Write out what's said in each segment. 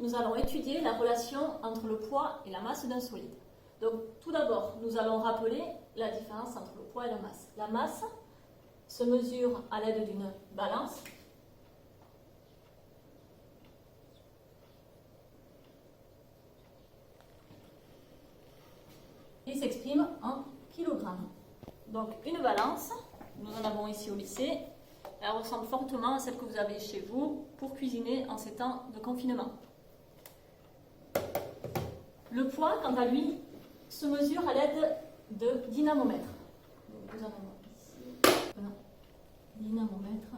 nous allons étudier la relation entre le poids et la masse d'un solide. Donc, tout d'abord, nous allons rappeler la différence entre le poids et la masse. La masse se mesure à l'aide d'une balance. Il s'exprime en kilogrammes. Donc, une balance, nous en avons ici au lycée. Elle ressemble fortement à celle que vous avez chez vous pour cuisiner en ces temps de confinement. Le poids, quant à lui, se mesure à l'aide de dynamomètres. Donc, nous en avons ici un dynamomètre.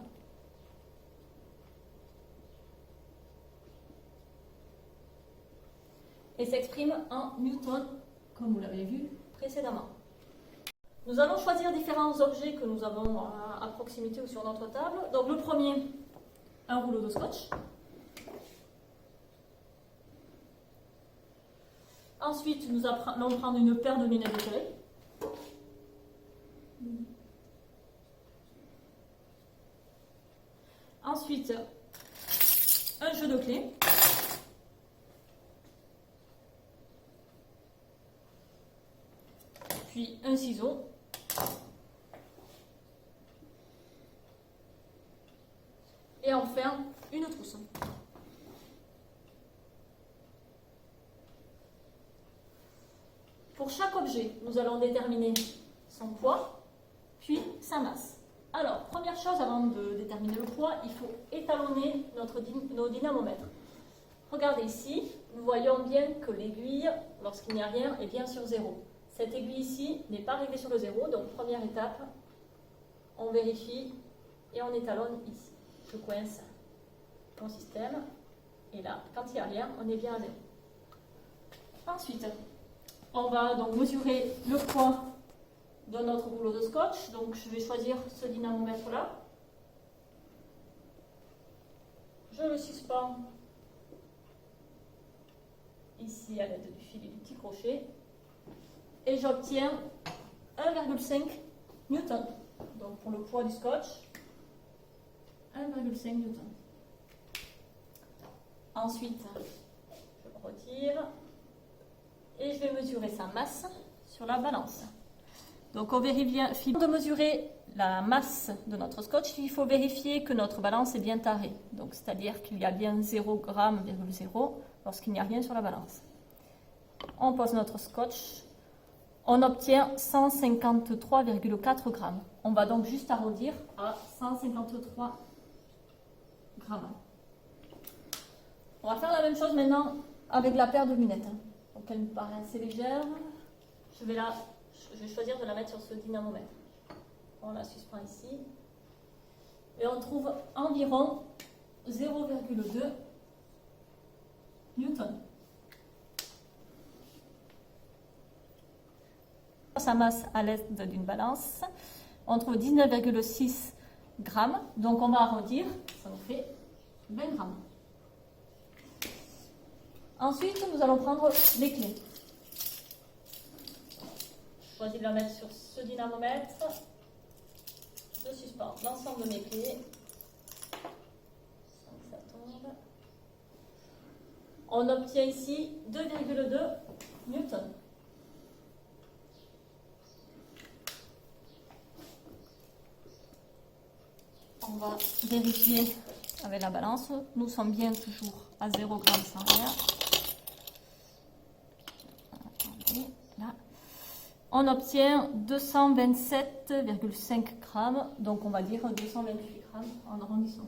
Et s'exprime en newtons, comme vous l'avez vu précédemment. Nous allons choisir différents objets que nous avons à proximité ou sur notre table. Donc le premier, un rouleau de scotch. Ensuite, nous allons prendre une paire de lunettes de soleil. Ensuite, un jeu de clés. Puis un ciseau. Et enfin, une trousse. Pour chaque objet, nous allons déterminer son poids, puis sa masse. Alors, première chose, avant de déterminer le poids, il faut étalonner nos dynamomètres. Regardez ici, nous voyons bien que l'aiguille, lorsqu'il n'y a rien, est bien sur 0. Cette aiguille ici n'est pas réglée sur le 0, donc première étape, on vérifie et on étalonne ici. Je coince mon système, et là, quand il n'y a rien, on est bien à 0. Ensuite, on va donc mesurer le poids de notre rouleau de scotch. Donc je vais choisir ce dynamomètre là. Je le suspends ici à l'aide du fil et du petit crochet. Et j'obtiens 1,5 newton. Donc pour le poids du scotch, 1,5 newton. Ensuite, je retire. Et je vais mesurer sa masse sur la balance. Donc on vérifie, avant de mesurer la masse de notre scotch, il faut vérifier que notre balance est bien tarée. Donc c'est-à-dire qu'il y a bien 0,0 g lorsqu'il n'y a rien sur la balance. On pose notre scotch. On obtient 153,4 g. On va donc juste arrondir à 153 g. On va faire la même chose maintenant avec la paire de lunettes. Donc elle me paraît assez légère. Je vais choisir de la mettre sur ce dynamomètre. On la suspend ici. Et on trouve environ 0,2 newton. Sa masse à l'aide d'une balance, on trouve 19,6 grammes. Donc on va arrondir, ça nous fait 20 grammes. Ensuite, nous allons prendre les clés. Je choisis de la mettre sur ce dynamomètre. Je suspends l'ensemble de mes clés. Sans que ça tombe. On obtient ici 2,2 newtons. On va vérifier avec la balance. Nous sommes bien toujours à 0 g sans rien. Là. On obtient 227,5 g, donc on va dire 228 g en arrondissant.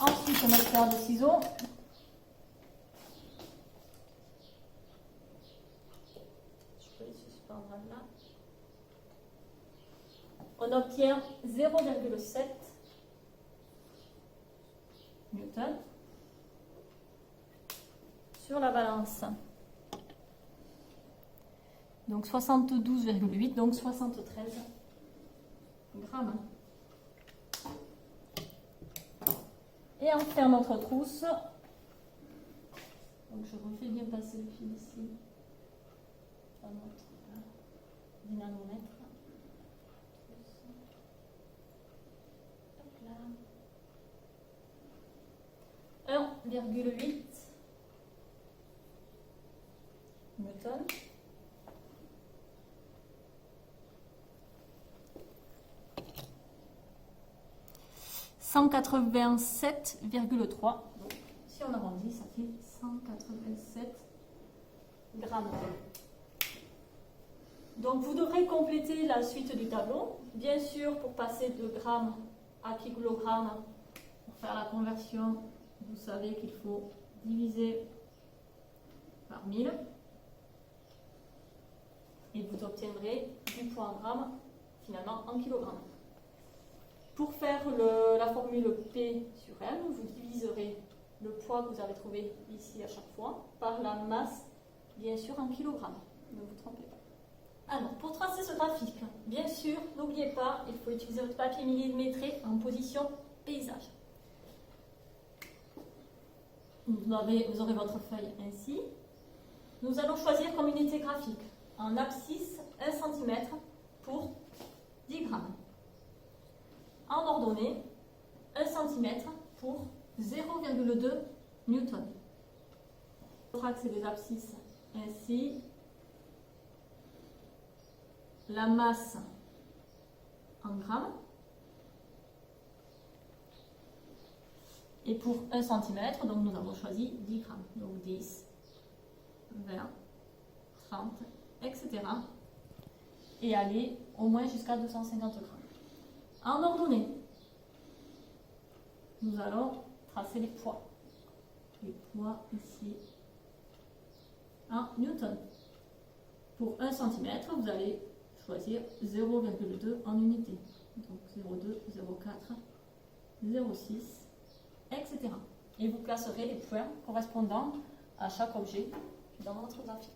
Ensuite, notre paire de ciseaux. Je peux les suspendre là. On obtient 0,7 newton. Sur la balance, donc 72,8, donc 73 grammes. Et enfin notre trousse. Donc je refais bien passer le fil ici à notre dynamomètre. Hop là. newtons. 187,3. Donc, si on arrondit, ça fait 187 grammes. Donc, vous devrez compléter la suite du tableau. Bien sûr, pour passer de grammes à kilogrammes, pour faire la conversion, vous savez qu'il faut diviser par 1000. Et vous obtiendrez du poids en grammes, finalement en kilogrammes. Pour faire la formule P sur M, vous diviserez le poids que vous avez trouvé ici à chaque fois par la masse, bien sûr en kilogrammes. Ne vous trompez pas. Alors, pour tracer ce graphique, bien sûr, n'oubliez pas, il faut utiliser votre papier millimétré en position paysage. Vous aurez votre feuille ainsi. Nous allons choisir comme unité graphique en abscisse 1 cm pour 10 grammes. En ordonnée, 1 cm pour 0,2 newton. On trace les abscisses ainsi. La masse en grammes. Et pour 1 cm, donc nous avons choisi 10 grammes. Donc 10, 20, 30, etc. Et aller au moins jusqu'à 250 grammes. En ordonnée, nous allons tracer les poids. Les poids ici en newton. Pour 1 cm, vous allez choisir 0,2 en unité. Donc 0,2, 0,4, 0,6, etc. Et vous placerez les points correspondant à chaque objet dans votre graphique.